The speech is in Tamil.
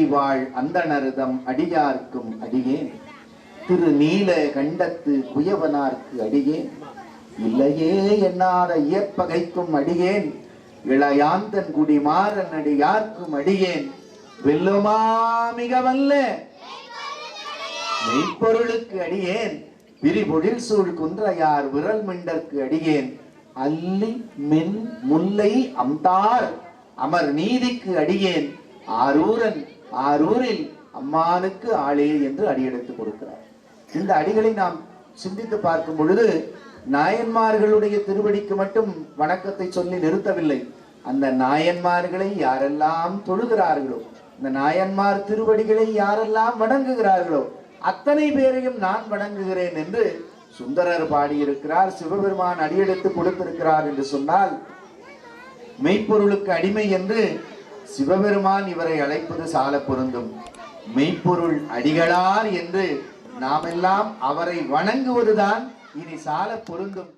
அடிவாள் அந்தணர்தம் அடியார்க்கும் அடியேன் திரு நீல கண்டத்து குயவனார்க்கு அடியேன் இல்லையே என்னாத இயற்பகைக்கும் அடியேன் இளையாந்தன் குடிமாறன் அடியார்க்கும் அடியேன் வெல்லுமா மிக வல்ல மெய்ப்பொருளுக்கு அடியேன் விரிபொழில் சூழ் குன்றையார் விரல் மிண்டற்கு அடியேன் அல்லி மென் முல்லை அம்தார் அமர் நீதிக்கு அடியேன் ஆரூரில் அம்மானுக்கு ஆளே என்று அடியெடுத்து கொடுக்கிறார். இந்த அடிகளை நாம் சிந்தித்து பார்க்கும் பொழுது நாயன்மார்களுடைய திருவடிக்கு மட்டும் வணக்கத்தை சொல்லி நிறுத்தவில்லை. அந்த நாயன்மார்களை யாரெல்லாம் தொழுகிறார்களோ, இந்த நாயன்மார் திருவடிகளை யாரெல்லாம் வணங்குகிறார்களோ அத்தனை பேரையும் நான் வணங்குகிறேன் என்று சுந்தரர் பாடியிருக்கிறார். சிவபெருமான் அடியெடுத்து கொடுத்திருக்கிறார் என்று சொன்னால் மெய்ப்பொருளுக்கு அடிமை என்று சிவபெருமான் இவரை அழைப்பது சால பொருந்தும். மெய்ப்பொருள் அடிகளார் என்று நாமெல்லாம் அவரை வணங்குவதுதான் இனி சால பொருந்தும்.